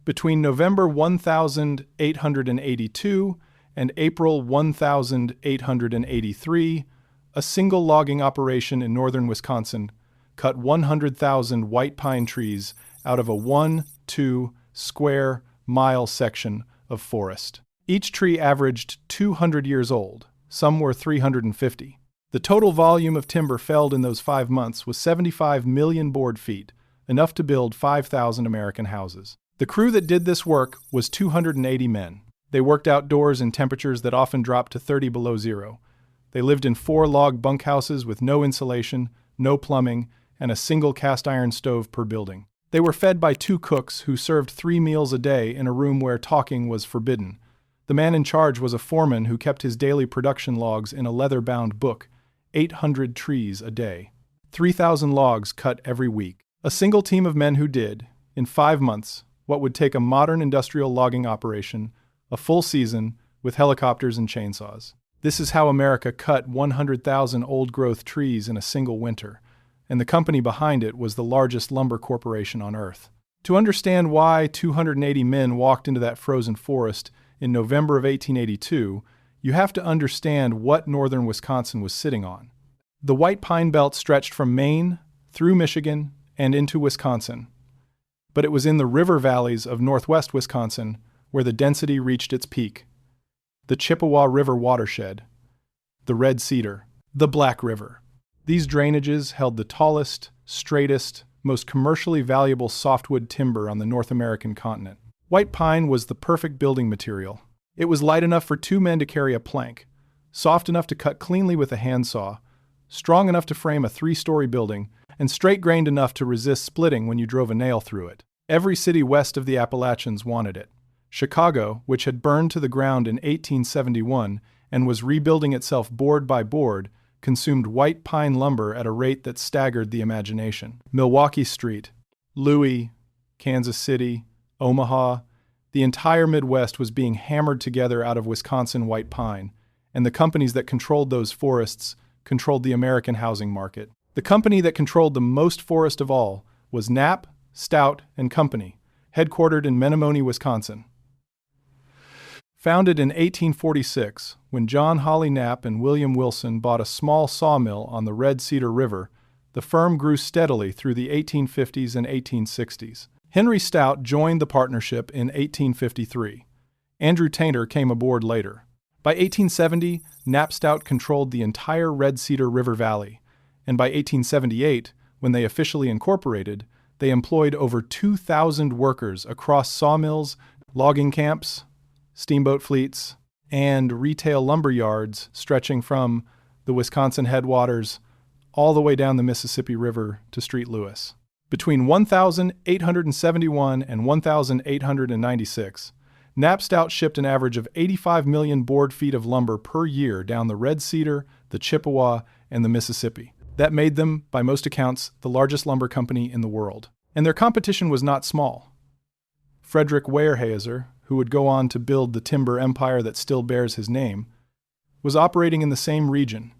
Between November 1882 and April 1883, a single logging operation in northern Wisconsin cut 100,000 white pine trees out of a 1-2 square mile section of forest. Each tree averaged 200 years old. Some were 350. The total volume of timber felled in those 5 months was 75 million board feet, enough to build 5,000 American houses. The crew that did this work was 280 men. They worked outdoors in temperatures that often dropped to 30 below zero. They lived in 4 log bunkhouses with no insulation, no plumbing, and a single cast iron stove per building. They were fed by 2 cooks who served 3 meals a day in a room where talking was forbidden. The man in charge was a foreman who kept his daily production logs in a leather-bound book, 800 trees a day. 3,000 logs cut every week. A single team of men who did, in 5 months, what would take a modern industrial logging operation, a full season, with helicopters and chainsaws. This is how America cut 100,000 old-growth trees in a single winter, and the company behind it was the largest lumber corporation on Earth. To understand why 280 men walked into that frozen forest in November of 1882, you have to understand what northern Wisconsin was sitting on. The White Pine Belt stretched from Maine, through Michigan, and into Wisconsin. But it was in the river valleys of northwest Wisconsin where the density reached its peak. The Chippewa River watershed, the Red Cedar, the Black River. These drainages held the tallest, straightest, most commercially valuable softwood timber on the North American continent. White pine was the perfect building material. It was light enough for 2 men to carry a plank, soft enough to cut cleanly with a handsaw, strong enough to frame a 3-story building, and straight-grained enough to resist splitting when you drove a nail through it. Every city west of the Appalachians wanted it. Chicago, which had burned to the ground in 1871 and was rebuilding itself board by board, consumed white pine lumber at a rate that staggered the imagination. Milwaukee Street, Louis, Kansas City, Omaha, the entire Midwest was being hammered together out of Wisconsin white pine, and the companies that controlled those forests controlled the American housing market. The company that controlled the most forest of all was Knapp, Stout and Company, headquartered in Menomonee, Wisconsin. Founded in 1846, when John Holly Knapp and William Wilson bought a small sawmill on the Red Cedar River, the firm grew steadily through the 1850s and 1860s. Henry Stout joined the partnership in 1853. Andrew Tainter came aboard later. By 1870, Knapp Stout controlled the entire Red Cedar River Valley, and by 1878, when they officially incorporated, they employed over 2,000 workers across sawmills, logging camps, steamboat fleets, and retail lumber yards stretching from the Wisconsin headwaters all the way down the Mississippi River to St. Louis. Between 1,871 and 1,896, Knapp Stout shipped an average of 85 million board feet of lumber per year down the Red Cedar, the Chippewa, and the Mississippi. That made them, by most accounts, the largest lumber company in the world. And their competition was not small. Frederick Weyerhaeuser, who would go on to build the timber empire that still bears his name, was operating in the same region.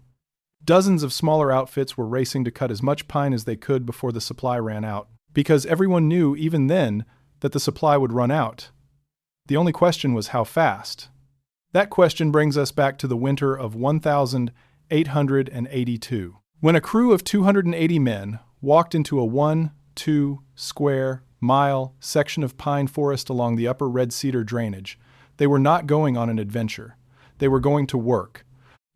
Dozens of smaller outfits were racing to cut as much pine as they could before the supply ran out, because everyone knew, even then, that the supply would run out. The only question was how fast. That question brings us back to the winter of 1882. When a crew of 280 men walked into a 1-2 square mile section of pine forest along the upper Red Cedar drainage, they were not going on an adventure. They were going to work.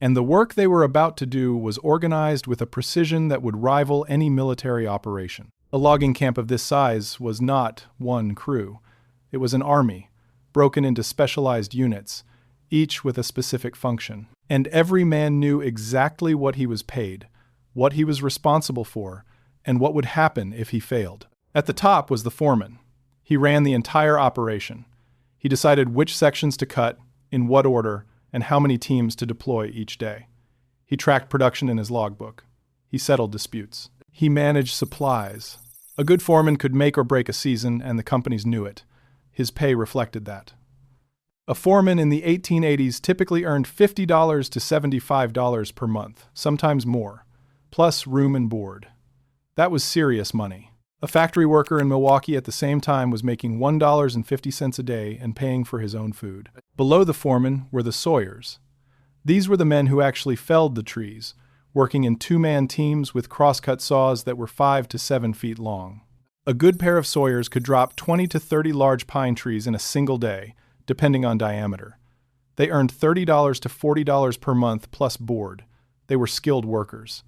And the work they were about to do was organized with a precision that would rival any military operation. A logging camp of this size was not one crew. It was an army, broken into specialized units, each with a specific function. And every man knew exactly what he was paid, what he was responsible for, and what would happen if he failed. At the top was the foreman. He ran the entire operation. He decided which sections to cut, in what order, and how many teams to deploy each day. He tracked production in his logbook. He settled disputes. He managed supplies. A good foreman could make or break a season, and the companies knew it. His pay reflected that. A foreman in the 1880s typically earned $50 to $75 per month, sometimes more, plus room and board. That was serious money. A factory worker in Milwaukee at the same time was making $1.50 a day and paying for his own food. Below the foreman were the sawyers. These were the men who actually felled the trees, working in two-man teams with crosscut saws that were 5 to 7 feet long. A good pair of sawyers could drop 20 to 30 large pine trees in a single day, depending on diameter. They earned $30 to $40 per month plus board. They were skilled workers.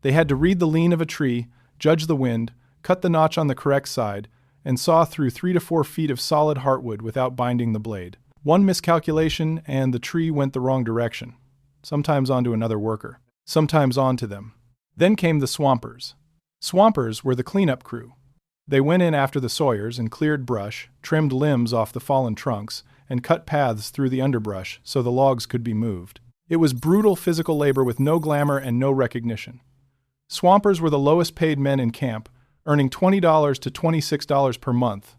They had to read the lean of a tree, judge the wind, cut the notch on the correct side, and saw through 3 to 4 feet of solid heartwood without binding the blade. One miscalculation and the tree went the wrong direction, sometimes onto another worker, sometimes onto them. Then came the swampers. Swampers were the cleanup crew. They went in after the sawyers and cleared brush, trimmed limbs off the fallen trunks, and cut paths through the underbrush so the logs could be moved. It was brutal physical labor with no glamour and no recognition. Swampers were the lowest paid men in camp, earning $20 to $26 per month.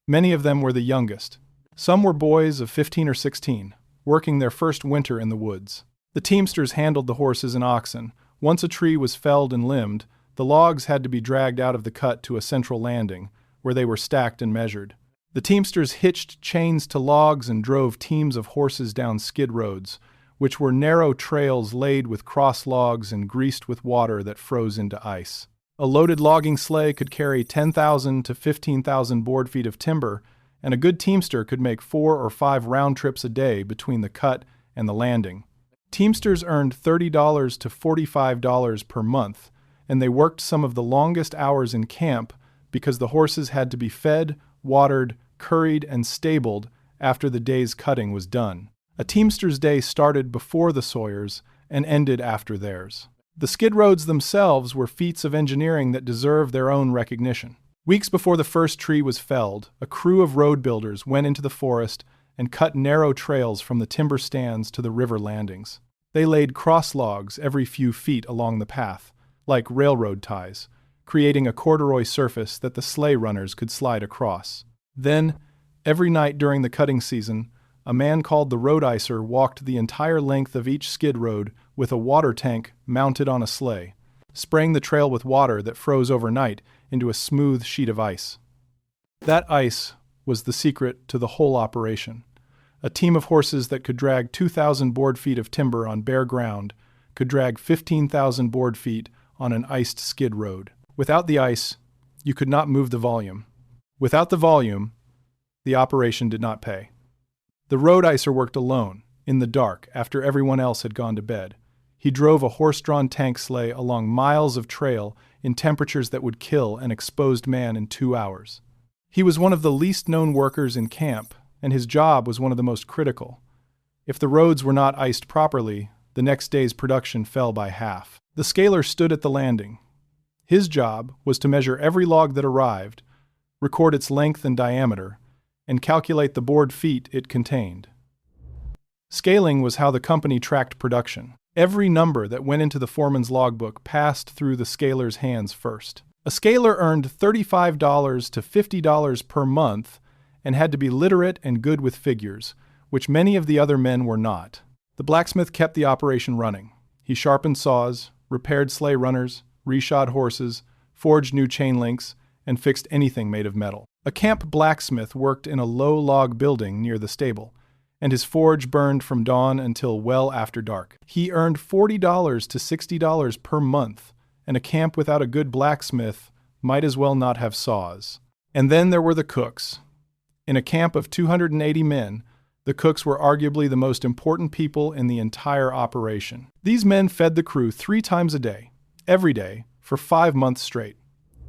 Many of them were the youngest. Some were boys of 15 or 16, working their first winter in the woods. The teamsters handled the horses and oxen. Once a tree was felled and limbed, the logs had to be dragged out of the cut to a central landing, where they were stacked and measured. The teamsters hitched chains to logs and drove teams of horses down skid roads, which were narrow trails laid with cross logs and greased with water that froze into ice. A loaded logging sleigh could carry 10,000 to 15,000 board feet of timber, and a good teamster could make 4 or 5 round trips a day between the cut and the landing. Teamsters earned $30 to $45 per month, and they worked some of the longest hours in camp because the horses had to be fed, watered, curried, and stabled after the day's cutting was done. A teamster's day started before the sawyers and ended after theirs. The skid roads themselves were feats of engineering that deserve their own recognition. Weeks before the first tree was felled, a crew of road builders went into the forest and cut narrow trails from the timber stands to the river landings. They laid cross logs every few feet along the path, like railroad ties, creating a corduroy surface that the sleigh runners could slide across. Then, every night during the cutting season, a man called the road icer walked the entire length of each skid road with a water tank mounted on a sleigh, spraying the trail with water that froze overnight into a smooth sheet of ice. That ice was the secret to the whole operation. A team of horses that could drag 2,000 board feet of timber on bare ground could drag 15,000 board feet on an iced skid road. Without the ice, you could not move the volume. Without the volume, the operation did not pay. The road icer worked alone, in the dark, after everyone else had gone to bed. He drove a horse-drawn tank sleigh along miles of trail in temperatures that would kill an exposed man in 2 hours. He was one of the least-known workers in camp, and his job was one of the most critical. If the roads were not iced properly, the next day's production fell by half. The scaler stood at the landing. His job was to measure every log that arrived, record its length and diameter, and calculate the board feet it contained. Scaling was how the company tracked production. Every number that went into the foreman's logbook passed through the scaler's hands first. A scaler earned $35 to $50 per month and had to be literate and good with figures, which many of the other men were not. The blacksmith kept the operation running. He sharpened saws, repaired sleigh runners, reshod horses, forged new chain links, and fixed anything made of metal. A camp blacksmith worked in a low log building near the stable, and his forge burned from dawn until well after dark. He earned $40 to $60 per month, and a camp without a good blacksmith might as well not have saws. And then there were the cooks. In a camp of 280 men, the cooks were arguably the most important people in the entire operation. These men fed the crew 3 times a day, every day, for 5 months straight.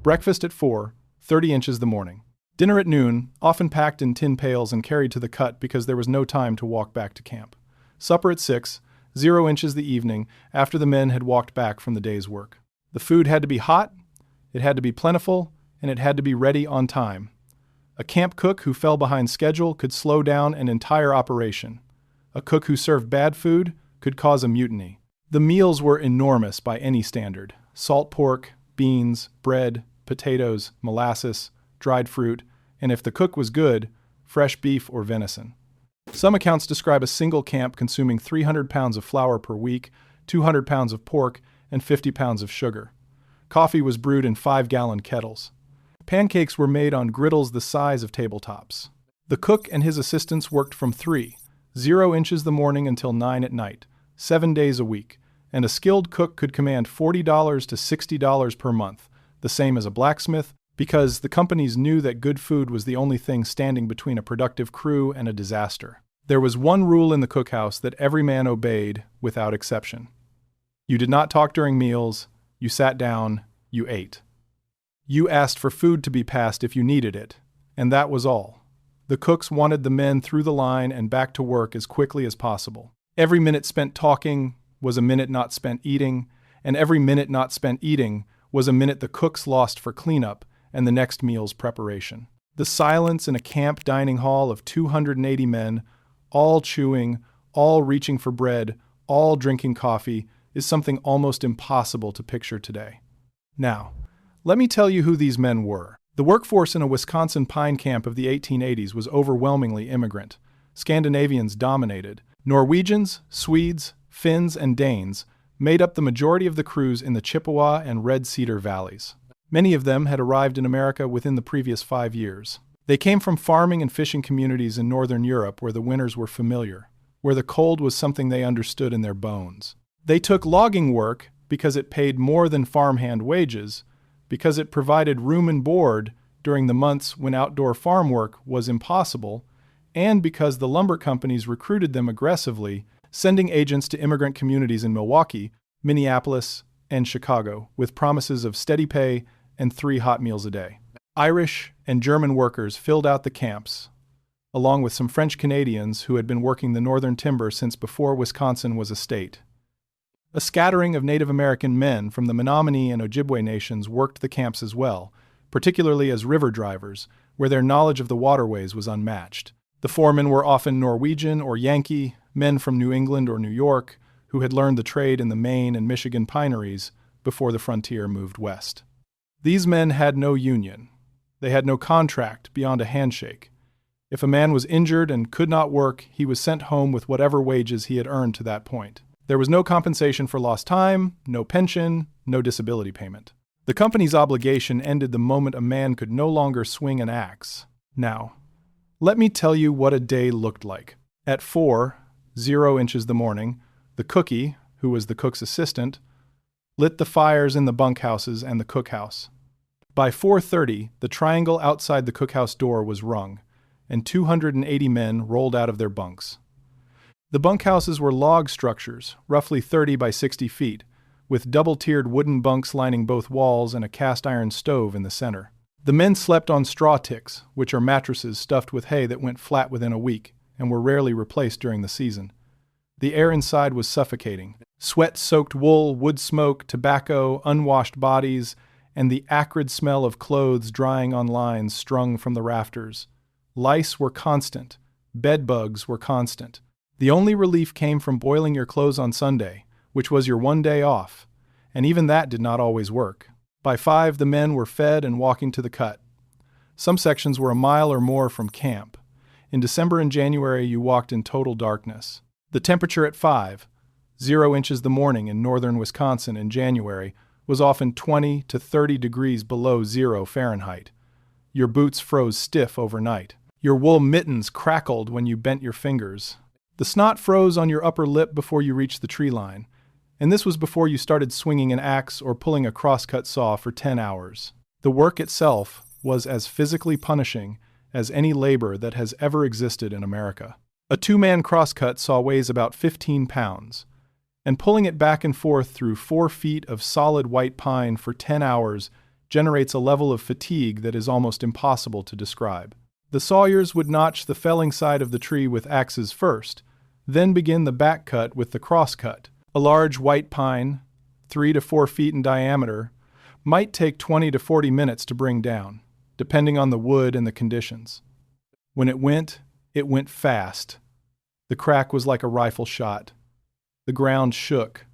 Breakfast at 4, 30 inches the morning. Dinner at noon, often packed in tin pails and carried to the cut because there was no time to walk back to camp. Supper at 6, 0 inches the evening after the men had walked back from the day's work. The food had to be hot, it had to be plentiful, and it had to be ready on time. A camp cook who fell behind schedule could slow down an entire operation. A cook who served bad food could cause a mutiny. The meals were enormous by any standard. Salt pork, beans, bread, potatoes, molasses, dried fruit, and if the cook was good, fresh beef or venison. Some accounts describe a single camp consuming 300 pounds of flour per week, 200 pounds of pork, and 50 pounds of sugar. Coffee was brewed in 5-gallon kettles. Pancakes were made on griddles the size of tabletops. The cook and his assistants worked from 3:00 the morning until 9 at night, 7 days a week, and a skilled cook could command $40 to $60 per month, the same as a blacksmith, because the companies knew that good food was the only thing standing between a productive crew and a disaster. There was one rule in the cookhouse that every man obeyed without exception. You did not talk during meals, you sat down, you ate. You asked for food to be passed if you needed it, and that was all. The cooks wanted the men through the line and back to work as quickly as possible. Every minute spent talking was a minute not spent eating, and every minute not spent eating was a minute the cooks lost for cleanup and the next meal's preparation. The silence in a camp dining hall of 280 men, all chewing, all reaching for bread, all drinking coffee, is something almost impossible to picture today. Now, let me tell you who these men were. The workforce in a Wisconsin pine camp of the 1880s was overwhelmingly immigrant. Scandinavians dominated. Norwegians, Swedes, Finns, and Danes made up the majority of the crews in the Chippewa and Red Cedar valleys. Many of them had arrived in America within the previous 5 years. They came from farming and fishing communities in northern Europe where the winters were familiar, where the cold was something they understood in their bones. They took logging work because it paid more than farmhand wages, because it provided room and board during the months when outdoor farm work was impossible, and because the lumber companies recruited them aggressively, sending agents to immigrant communities in Milwaukee, Minneapolis, and Chicago with promises of steady pay and 3 hot meals a day. Irish and German workers filled out the camps, along with some French Canadians who had been working the northern timber since before Wisconsin was a state. A scattering of Native American men from the Menominee and Ojibwe nations worked the camps as well, particularly as river drivers, where their knowledge of the waterways was unmatched. The foremen were often Norwegian or Yankee, men from New England or New York, who had learned the trade in the Maine and Michigan pineries before the frontier moved west. These men had no union. They had no contract beyond a handshake. If a man was injured and could not work, he was sent home with whatever wages he had earned to that point. There was no compensation for lost time, no pension, no disability payment. The company's obligation ended the moment a man could no longer swing an axe. Now, let me tell you what a day looked like. At 4:00 the morning, the cookie, who was the cook's assistant, lit the fires in the bunkhouses and the cookhouse. By 4:30, the triangle outside the cookhouse door was rung, and 280 men rolled out of their bunks. The bunkhouses were log structures, roughly 30 by 60 feet, with double-tiered wooden bunks lining both walls and a cast-iron stove in the center. The men slept on straw ticks, which are mattresses stuffed with hay that went flat within a week and were rarely replaced during the season. The air inside was suffocating. Sweat-soaked wool, wood smoke, tobacco, unwashed bodies, and the acrid smell of clothes drying on lines strung from the rafters. Lice were constant. Bed bugs were constant. The only relief came from boiling your clothes on Sunday, which was your one day off, and even that did not always work. By 5, the men were fed and walking to the cut. Some sections were a mile or more from camp. In December and January, you walked in total darkness. The temperature at 5:00 the morning in northern Wisconsin in January was often 20 to 30 degrees below 0 Fahrenheit. Your boots froze stiff overnight. Your wool mittens crackled when you bent your fingers. The snot froze on your upper lip before you reached the tree line, and this was before you started swinging an axe or pulling a crosscut saw for 10 hours. The work itself was as physically punishing as any labor that has ever existed in America. A 2-man crosscut saw weighs about 15 pounds, and pulling it back and forth through 4 feet of solid white pine for 10 hours generates a level of fatigue that is almost impossible to describe. The sawyers would notch the felling side of the tree with axes first, then begin the back cut with the crosscut. A large white pine, 3 to 4 feet in diameter, might take 20 to 40 minutes to bring down, depending on the wood and the conditions. When it went fast. The crack was like a rifle shot. The ground shook,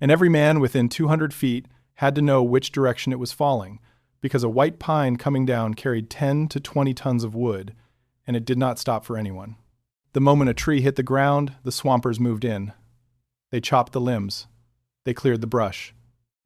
and every man within 200 feet had to know which direction it was falling, because a white pine coming down carried 10 to 20 tons of wood, and it did not stop for anyone. The moment a tree hit the ground, the swampers moved in. They chopped the limbs. They cleared the brush.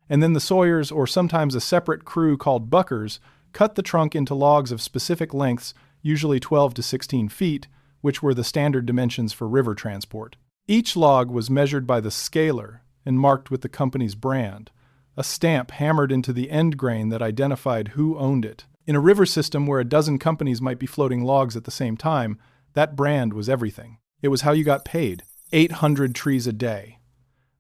And then the sawyers, or sometimes a separate crew called buckers, cut the trunk into logs of specific lengths, usually 12 to 16 feet, which were the standard dimensions for river transport. Each log was measured by the scaler and marked with the company's brand, a stamp hammered into the end grain that identified who owned it. In a river system where a dozen companies might be floating logs at the same time, that brand was everything. It was how you got paid. 800 trees a day.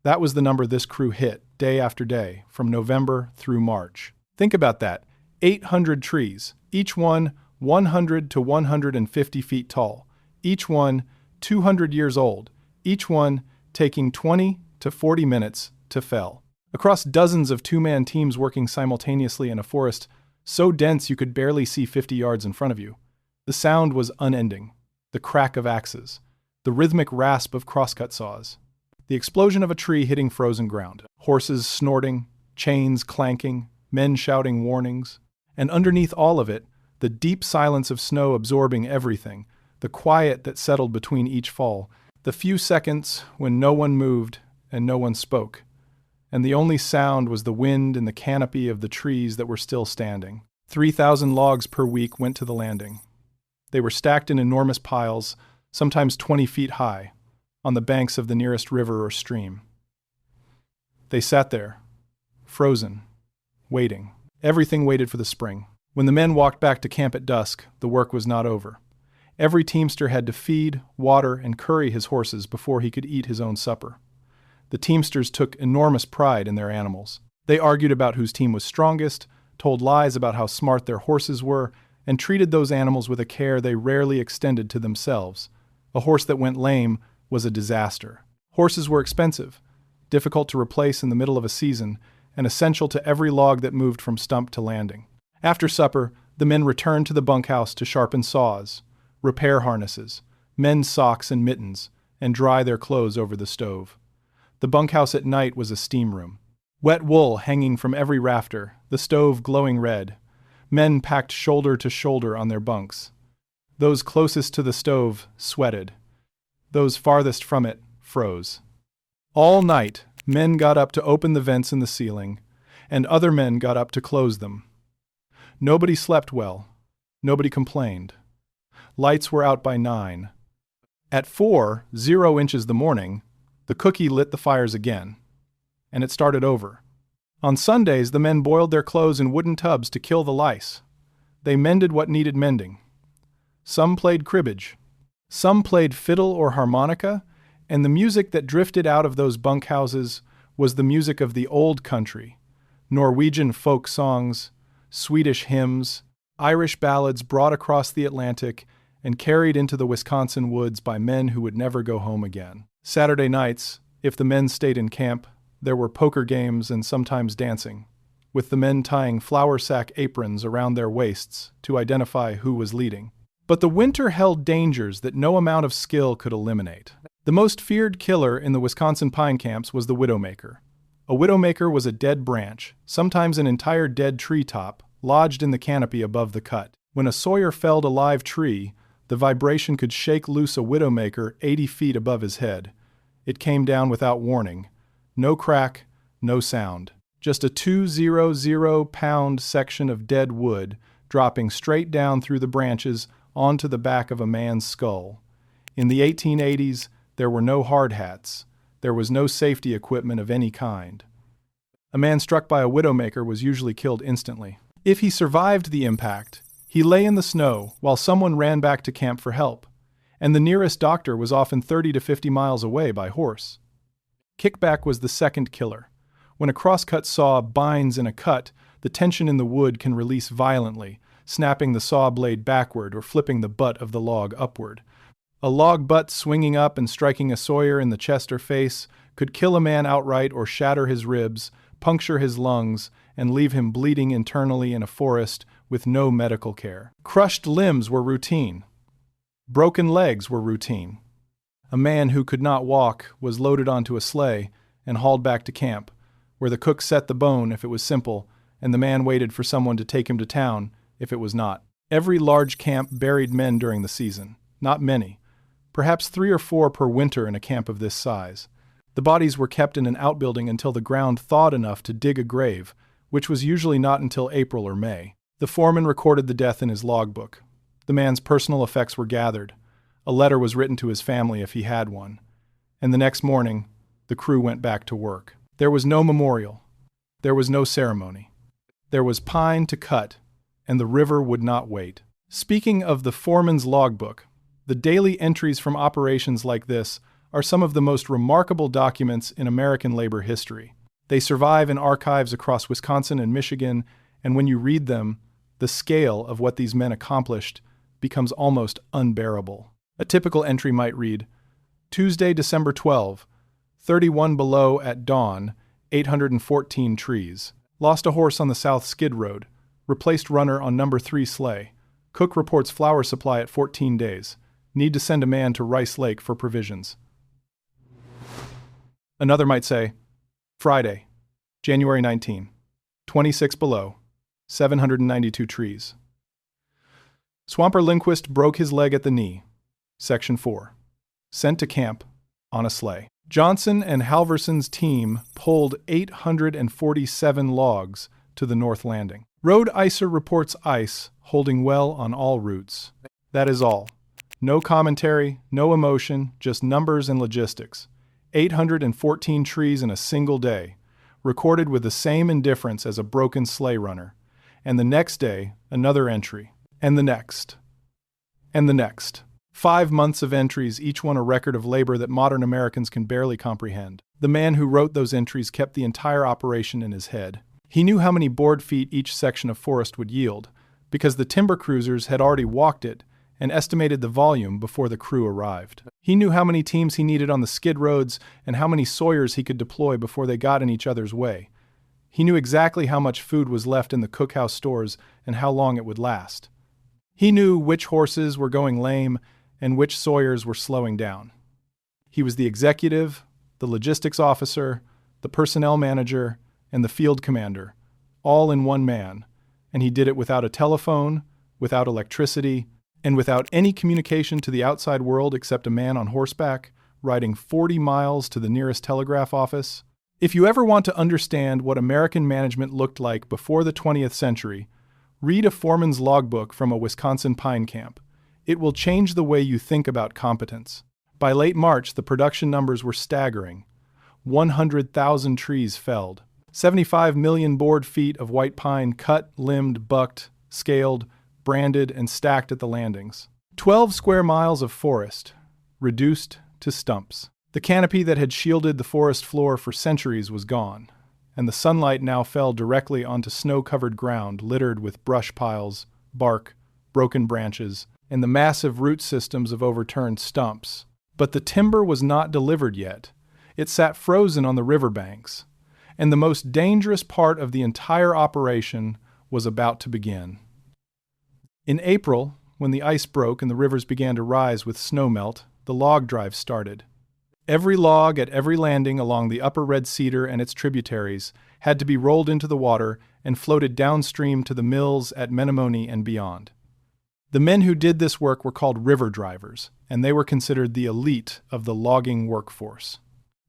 That was the number this crew hit, day after day, from November through March. Think about that. 800 trees, each one 100 to 150 feet tall, each one 200 years old, each one taking 20 to 40 minutes to fell. Across dozens of two-man teams working simultaneously in a forest so dense you could barely see 50 yards in front of you. The sound was unending. The crack of axes, the rhythmic rasp of crosscut saws, the explosion of a tree hitting frozen ground, horses snorting, chains clanking, men shouting warnings, and underneath all of it, the deep silence of snow absorbing everything, the quiet that settled between each fall, the few seconds when no one moved and no one spoke, and the only sound was the wind in the canopy of the trees that were still standing. 3,000 logs per week went to the landing. They were stacked in enormous piles, sometimes 20 feet high, on the banks of the nearest river or stream. They sat there, frozen, waiting. Everything waited for the spring. When the men walked back to camp at dusk, the work was not over. Every teamster had to feed, water, and curry his horses before he could eat his own supper. The teamsters took enormous pride in their animals. They argued about whose team was strongest, told lies about how smart their horses were, and treated those animals with a care they rarely extended to themselves. A horse that went lame was a disaster. Horses were expensive, difficult to replace in the middle of a season, and essential to every log that moved from stump to landing. After supper, the men returned to the bunkhouse to sharpen saws, repair harnesses, mend socks and mittens, and dry their clothes over the stove. The bunkhouse at night was a steam room. Wet wool hanging from every rafter, the stove glowing red. Men packed shoulder to shoulder on their bunks. Those closest to the stove sweated. Those farthest from it froze. All night, men got up to open the vents in the ceiling, and other men got up to close them. Nobody slept well. Nobody complained. Lights were out by 9. At 4:00 the morning, the cookie lit the fires again, and it started over. On Sundays, the men boiled their clothes in wooden tubs to kill the lice. They mended what needed mending. Some played cribbage. Some played fiddle or harmonica, and the music that drifted out of those bunkhouses was the music of the old country, Norwegian folk songs, Swedish hymns, Irish ballads brought across the Atlantic and carried into the Wisconsin woods by men who would never go home again. Saturday nights, if the men stayed in camp, there were poker games and sometimes dancing, with the men tying flour sack aprons around their waists to identify who was leading. But the winter held dangers that no amount of skill could eliminate. The most feared killer in the Wisconsin pine camps was the widowmaker. A widowmaker was a dead branch, sometimes an entire dead tree top, lodged in the canopy above the cut. When a sawyer felled a live tree, the vibration could shake loose a widowmaker 80 feet above his head. It came down without warning. No crack, no sound. Just a 200-pound section of dead wood dropping straight down through the branches onto the back of a man's skull. In the 1880s, there were no hard hats. There was no safety equipment of any kind. A man struck by a widowmaker was usually killed instantly. If he survived the impact, he lay in the snow while someone ran back to camp for help, and the nearest doctor was often 30 to 50 miles away by horse. Kickback was the second killer. When a crosscut saw binds in a cut, the tension in the wood can release violently, snapping the saw blade backward or flipping the butt of the log upward. A log butt swinging up and striking a sawyer in the chest or face could kill a man outright or shatter his ribs, puncture his lungs, and leave him bleeding internally in a forest with no medical care. Crushed limbs were routine. Broken legs were routine. A man who could not walk was loaded onto a sleigh and hauled back to camp, where the cook set the bone if it was simple, and the man waited for someone to take him to town if it was not. Every large camp buried men during the season. Not many. Perhaps 3 or 4 per winter in a camp of this size. The bodies were kept in an outbuilding until the ground thawed enough to dig a grave, which was usually not until April or May. The foreman recorded the death in his logbook. The man's personal effects were gathered. A letter was written to his family if he had one. And the next morning, the crew went back to work. There was no memorial. There was no ceremony. There was pine to cut, and the river would not wait. Speaking of the foreman's logbook, the daily entries from operations like this are some of the most remarkable documents in American labor history. They survive in archives across Wisconsin and Michigan, and when you read them, the scale of what these men accomplished becomes almost unbearable. A typical entry might read, Tuesday, December 12, 31 below at dawn, 814 trees. Lost a horse on the South Skid Road. Replaced runner on number 3 sleigh. Cook reports flour supply at 14 days. Need to send a man to Rice Lake for provisions. Another might say, Friday, January 19, 26 below, 792 trees. Swamper Lindquist broke his leg at the knee. Section 4. Sent to camp on a sleigh. Johnson and Halverson's team pulled 847 logs to the North Landing. Road icer reports ice holding well on all routes. That is all. No commentary, no emotion, just numbers and logistics. 814 trees in a single day, recorded with the same indifference as a broken sleigh runner. And the next day, another entry. And the next. And the next. 5 months of entries, each one a record of labor that modern Americans can barely comprehend. The man who wrote those entries kept the entire operation in his head. He knew how many board feet each section of forest would yield, because the timber cruisers had already walked it and estimated the volume before the crew arrived. He knew how many teams he needed on the skid roads and how many sawyers he could deploy before they got in each other's way. He knew exactly how much food was left in the cookhouse stores and how long it would last. He knew which horses were going lame and which sawyers were slowing down. He was the executive, the logistics officer, the personnel manager, and the field commander, all in one man, and he did it without a telephone, without electricity, and without any communication to the outside world except a man on horseback, riding 40 miles to the nearest telegraph office. If you ever want to understand what American management looked like before the 20th century, read a foreman's logbook from a Wisconsin pine camp. It will change the way you think about competence. By late March, the production numbers were staggering. 100,000 trees felled. 75 million board feet of white pine cut, limbed, bucked, scaled, branded, and stacked at the landings. 12 square miles of forest, reduced to stumps. The canopy that had shielded the forest floor for centuries was gone, and the sunlight now fell directly onto snow-covered ground littered with brush piles, bark, broken branches, and the massive root systems of overturned stumps. But the timber was not delivered yet. It sat frozen on the riverbanks, and the most dangerous part of the entire operation was about to begin. In April, when the ice broke and the rivers began to rise with snowmelt, the log drive started. Every log at every landing along the upper Red Cedar and its tributaries had to be rolled into the water and floated downstream to the mills at Menomonee and beyond. The men who did this work were called river drivers, and they were considered the elite of the logging workforce.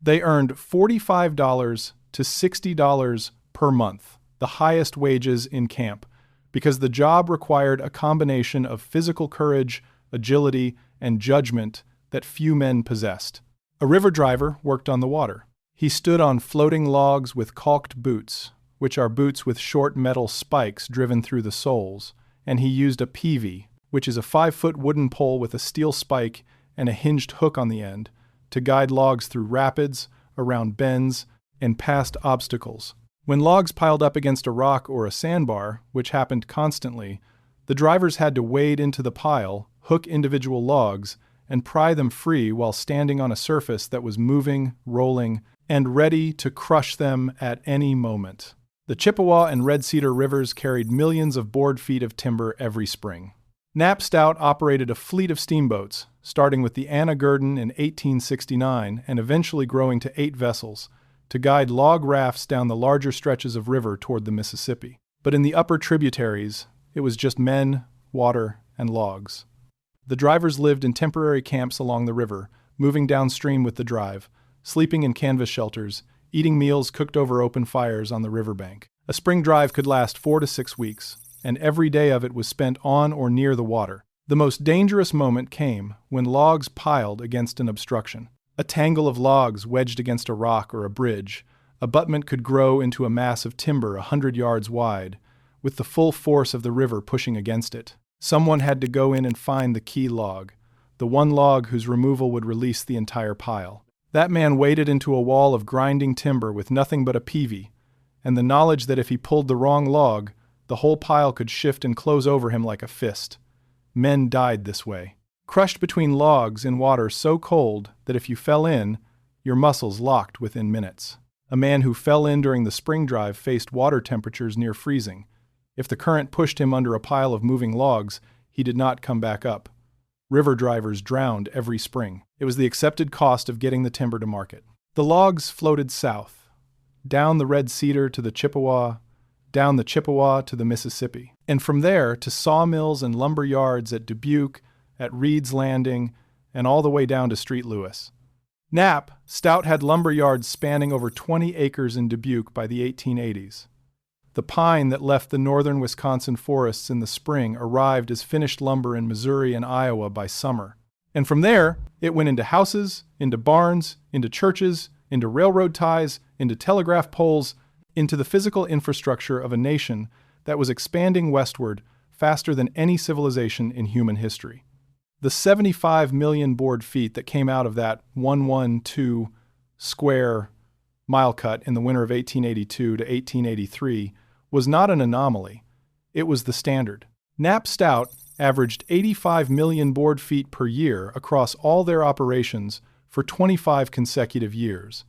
They earned $45 to $60 per month, the highest wages in camp, because the job required a combination of physical courage, agility, and judgment that few men possessed. A river driver worked on the water. He stood on floating logs with caulked boots, which are boots with short metal spikes driven through the soles, and he used a peavey, which is a 5-foot wooden pole with a steel spike and a hinged hook on the end, to guide logs through rapids, around bends, and past obstacles. When logs piled up against a rock or a sandbar, which happened constantly, the drivers had to wade into the pile, hook individual logs, and pry them free while standing on a surface that was moving, rolling, and ready to crush them at any moment. The Chippewa and Red Cedar rivers carried millions of board feet of timber every spring. Knapp Stout operated a fleet of steamboats, starting with the Anna Gurdon in 1869 and eventually growing to 8 vessels, to guide log rafts down the larger stretches of river toward the Mississippi. But in the upper tributaries, it was just men, water, and logs. The drivers lived in temporary camps along the river, moving downstream with the drive, sleeping in canvas shelters, eating meals cooked over open fires on the riverbank. A spring drive could last 4 to 6 weeks, and every day of it was spent on or near the water. The most dangerous moment came when logs piled against an obstruction. A tangle of logs wedged against a rock or a bridge, abutment could grow into a mass of timber 100 yards wide, with the full force of the river pushing against it. Someone had to go in and find the key log, the one log whose removal would release the entire pile. That man waded into a wall of grinding timber with nothing but a peavey, and the knowledge that if he pulled the wrong log, the whole pile could shift and close over him like a fist. Men died this way, crushed between logs in water so cold that if you fell in, your muscles locked within minutes. A man who fell in during the spring drive faced water temperatures near freezing. If the current pushed him under a pile of moving logs, he did not come back up. River drivers drowned every spring. It was the accepted cost of getting the timber to market. The logs floated south, down the Red Cedar to the Chippewa, down the Chippewa to the Mississippi, and from there to sawmills and lumber yards at Dubuque, at Reed's Landing, and all the way down to Street Louis. Knapp, Stout had lumber yards spanning over 20 acres in Dubuque by the 1880s. The pine that left the northern Wisconsin forests in the spring arrived as finished lumber in Missouri and Iowa by summer. And from there, it went into houses, into barns, into churches, into railroad ties, into telegraph poles, into the physical infrastructure of a nation that was expanding westward faster than any civilization in human history. The 75 million board feet that came out of that 112 square mile cut in the winter of 1882 to 1883 was not an anomaly. It was the standard. Knapp Stout averaged 85 million board feet per year across all their operations for 25 consecutive years.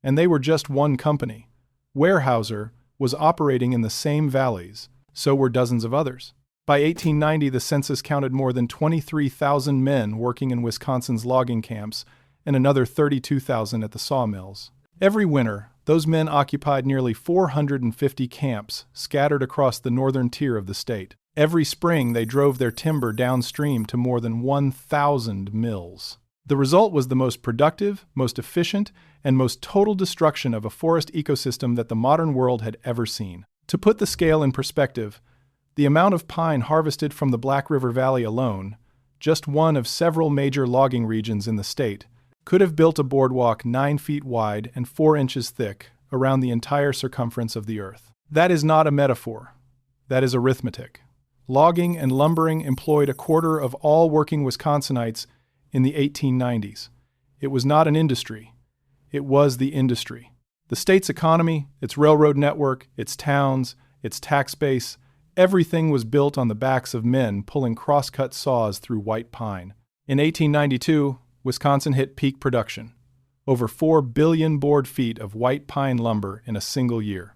And they were just one company. Weyerhaeuser was operating in the same valleys, so were dozens of others. By 1890, the census counted more than 23,000 men working in Wisconsin's logging camps and another 32,000 at the sawmills. Every winter, those men occupied nearly 450 camps scattered across the northern tier of the state. Every spring, they drove their timber downstream to more than 1,000 mills. The result was the most productive, most efficient, and most total destruction of a forest ecosystem that the modern world had ever seen. To put the scale in perspective, the amount of pine harvested from the Black River Valley alone, just one of several major logging regions in the state, could have built a boardwalk 9 feet wide and 4 inches thick around the entire circumference of the earth. That is not a metaphor. That is arithmetic. Logging and lumbering employed a quarter of all working Wisconsinites in the 1890s. It was not an industry. It was the industry. The state's economy, its railroad network, its towns, its tax base, everything was built on the backs of men pulling cross-cut saws through white pine. In 1892, Wisconsin hit peak production, over 4 billion board feet of white pine lumber in a single year.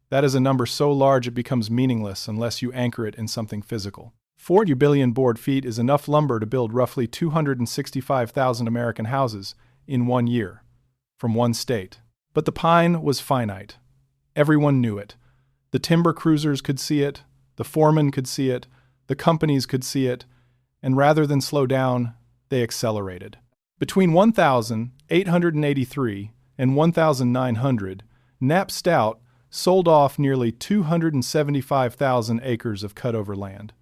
That is a number so large it becomes meaningless unless you anchor it in something physical. 40 billion board feet is enough lumber to build roughly 265,000 American houses in 1 year, from one state. But the pine was finite. Everyone knew it. The timber cruisers could see it, the foreman could see it, the companies could see it, and rather than slow down, they accelerated. Between 1,883 and 1,900, Knapp Stout sold off nearly 275,000 acres of cutover land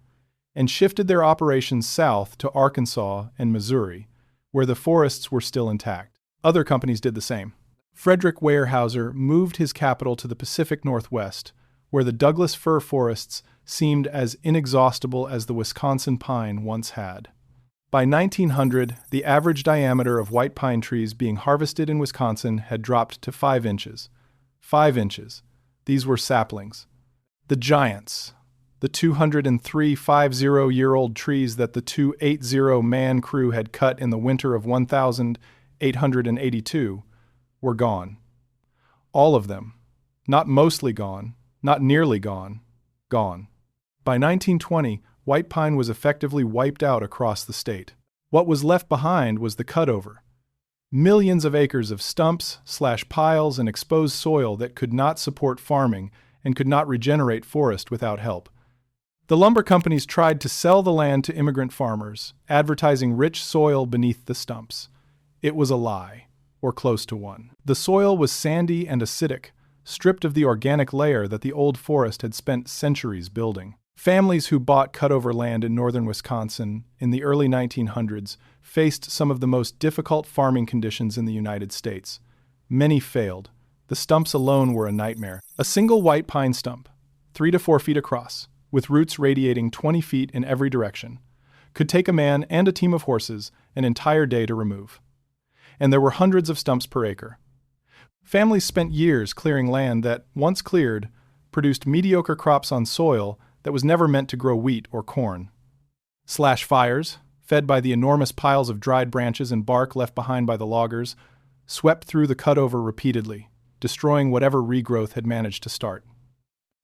and shifted their operations south to Arkansas and Missouri, where the forests were still intact. Other companies did the same. Frederick Weyerhaeuser moved his capital to the Pacific Northwest, where the Douglas fir forests seemed as inexhaustible as the Wisconsin pine once had. By 1900, the average diameter of white pine trees being harvested in Wisconsin had dropped to 5 inches. 5 inches. These were saplings. The giants, the 203 50-year-old trees that the 280-man crew had cut in the winter of 1882, were gone. All of them. Not mostly gone, not nearly gone, gone. By 1920, white pine was effectively wiped out across the state. What was left behind was the cutover. Millions of acres of stumps, piles, and exposed soil that could not support farming and could not regenerate forest without help. The lumber companies tried to sell the land to immigrant farmers, advertising rich soil beneath the stumps. It was a lie, or close to one. The soil was sandy and acidic, stripped of the organic layer that the old forest had spent centuries building. Families who bought cutover land in northern Wisconsin in the early 1900s faced some of the most difficult farming conditions in the United States. Many failed. The stumps alone were a nightmare. A single white pine stump, 3 to 4 feet across, with roots radiating 20 feet in every direction, could take a man and a team of horses an entire day to remove. And there were hundreds of stumps per acre. Families spent years clearing land that, once cleared, produced mediocre crops on soil that was never meant to grow wheat or corn. Fires, fed by the enormous piles of dried branches and bark left behind by the loggers, swept through the cutover repeatedly, destroying whatever regrowth had managed to start.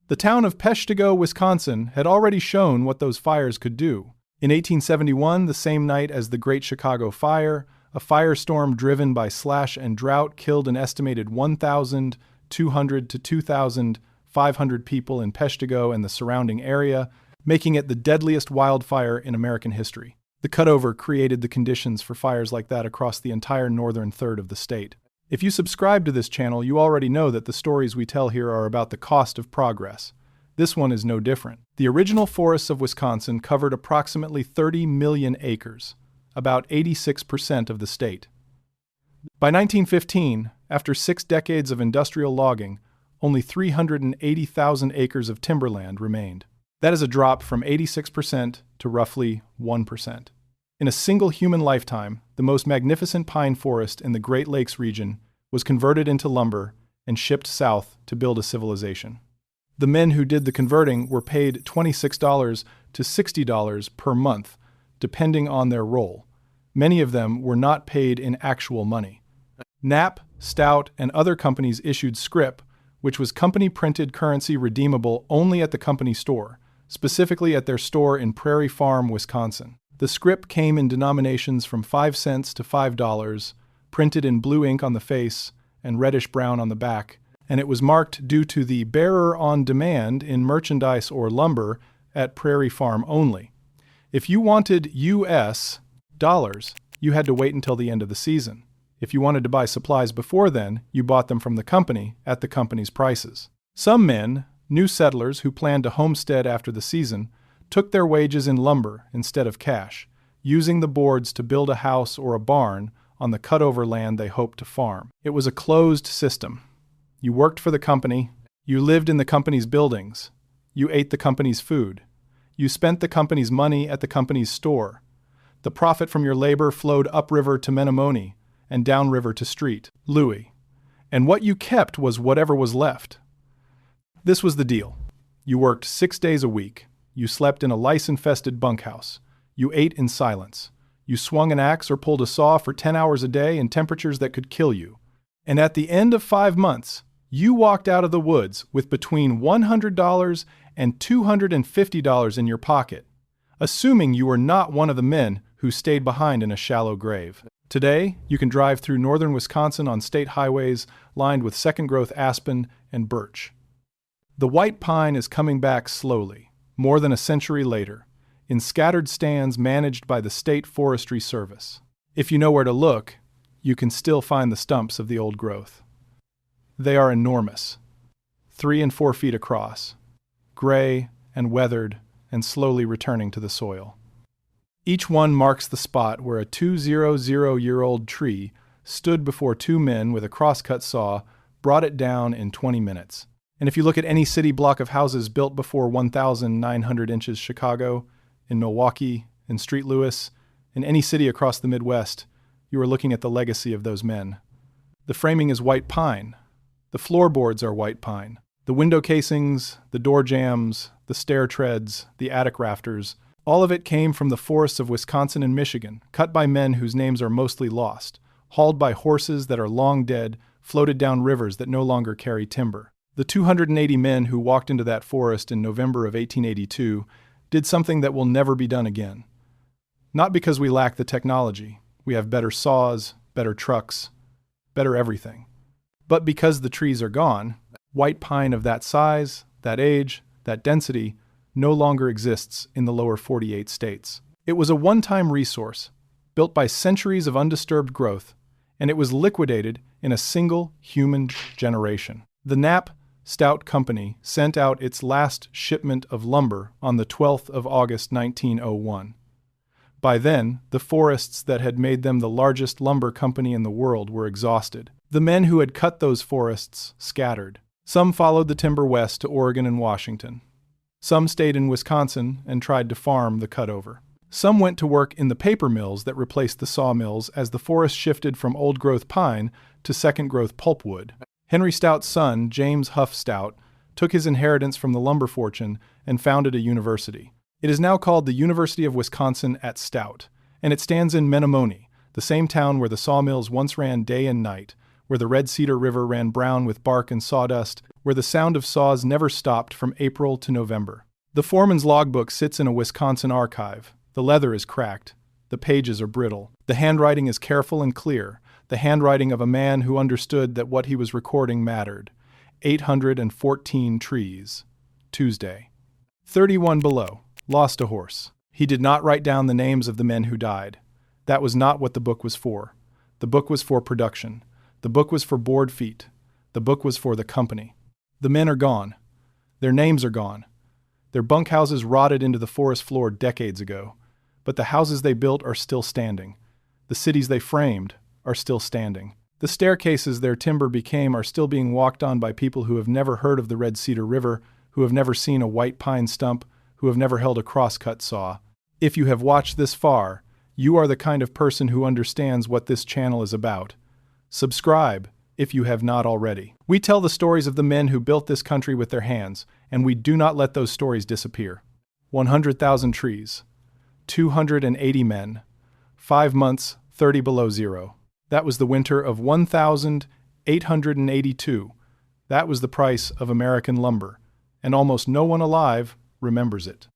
The town of Peshtigo, Wisconsin, had already shown what those fires could do. In 1871, the same night as the Great Chicago Fire, a firestorm driven by slash and drought killed an estimated 1,200 to 2,500 people in Peshtigo and the surrounding area, making it the deadliest wildfire in American history. The cutover created the conditions for fires like that across the entire northern third of the state. If you subscribe to this channel, you already know that the stories we tell here are about the cost of progress. This one is no different. The original forests of Wisconsin covered approximately 30 million acres, about 86% of the state. By 1915, after 6 decades of industrial logging, only 380,000 acres of timberland remained. That is a drop from 86% to roughly 1%. In a single human lifetime, the most magnificent pine forest in the Great Lakes region was converted into lumber and shipped south to build a civilization. The men who did the converting were paid $26 to $60 per month, depending on their role. Many of them were not paid in actual money. Knapp, Stout, and other companies issued scrip, which was company-printed currency redeemable only at the company store, specifically at their store in Prairie Farm, Wisconsin. The scrip came in denominations from 5 cents to $5, printed in blue ink on the face and reddish-brown on the back, and it was marked due to the bearer on demand in merchandise or lumber at Prairie Farm only. If you wanted U.S. dollars, you had to wait until the end of the season. If you wanted to buy supplies before then, you bought them from the company at the company's prices. Some men, new settlers who planned to homestead after the season, took their wages in lumber instead of cash, using the boards to build a house or a barn on the cutover land they hoped to farm. It was a closed system. You worked for the company, you lived in the company's buildings, you ate the company's food, you spent the company's money at the company's store. The profit from your labor flowed upriver to Menomonee and downriver to Street, Louis, and what you kept was whatever was left. This was the deal. You worked 6 days a week. You slept in a lice-infested bunkhouse. You ate in silence. You swung an axe or pulled a saw for 10 hours a day in temperatures that could kill you. And at the end of 5 months, you walked out of the woods with between $100 and $250 in your pocket, assuming you were not one of the men who stayed behind in a shallow grave. Today, you can drive through northern Wisconsin on state highways lined with second-growth aspen and birch. The white pine is coming back slowly, more than a century later, in scattered stands managed by the State Forestry Service. If you know where to look, you can still find the stumps of the old growth. They are enormous, 3 and 4 feet across, gray and weathered and slowly returning to the soil. Each one marks the spot where a 200-year-old tree stood before 2 men with a crosscut saw, brought it down in 20 minutes. And if you look at any city block of houses built before 1,900 inches Chicago, in Milwaukee, in St. Louis, in any city across the Midwest, you are looking at the legacy of those men. The framing is white pine. The floorboards are white pine. The window casings, the door jambs, the stair treads, the attic rafters, all of it came from the forests of Wisconsin and Michigan, cut by men whose names are mostly lost, hauled by horses that are long dead, floated down rivers that no longer carry timber. The 280 men who walked into that forest in November of 1882 did something that will never be done again. Not because we lack the technology, we have better saws, better trucks, better everything, but because the trees are gone. White pine of that size, that age, that density no longer exists in the lower 48 states. It was a one-time resource, built by centuries of undisturbed growth, and it was liquidated in a single human generation. The Knapp, Stout Company sent out its last shipment of lumber on the 12th of August 1901. By then, the forests that had made them the largest lumber company in the world were exhausted. The men who had cut those forests scattered. Some followed the timber west to Oregon and Washington. Some stayed in Wisconsin and tried to farm the cutover. Some went to work in the paper mills that replaced the sawmills as the forest shifted from old-growth pine to second-growth pulpwood. Henry Stout's son, James Huff Stout, took his inheritance from the lumber fortune and founded a university. It is now called the University of Wisconsin at Stout, and it stands in Menomonee, the same town where the sawmills once ran day and night, where the Red Cedar River ran brown with bark and sawdust, where the sound of saws never stopped from April to November. The foreman's logbook sits in a Wisconsin archive. The leather is cracked. The pages are brittle. The handwriting is careful and clear, the handwriting of a man who understood that what he was recording mattered. 814 trees. Tuesday. 31 below. Lost a horse. He did not write down the names of the men who died. That was not what the book was for. The book was for production. The book was for board feet. The book was for the company. The men are gone. Their names are gone. Their bunkhouses rotted into the forest floor decades ago. But the houses they built are still standing. The cities they framed are still standing. The staircases their timber became are still being walked on by people who have never heard of the Red Cedar River, who have never seen a white pine stump, who have never held a crosscut saw. If you have watched this far, you are the kind of person who understands what this channel is about. Subscribe if you have not already. We tell the stories of the men who built this country with their hands, and we do not let those stories disappear. 100,000 trees. 280 men. 5 months, 30 below zero. That was the winter of 1882. That was the price of American lumber, and almost no one alive remembers it.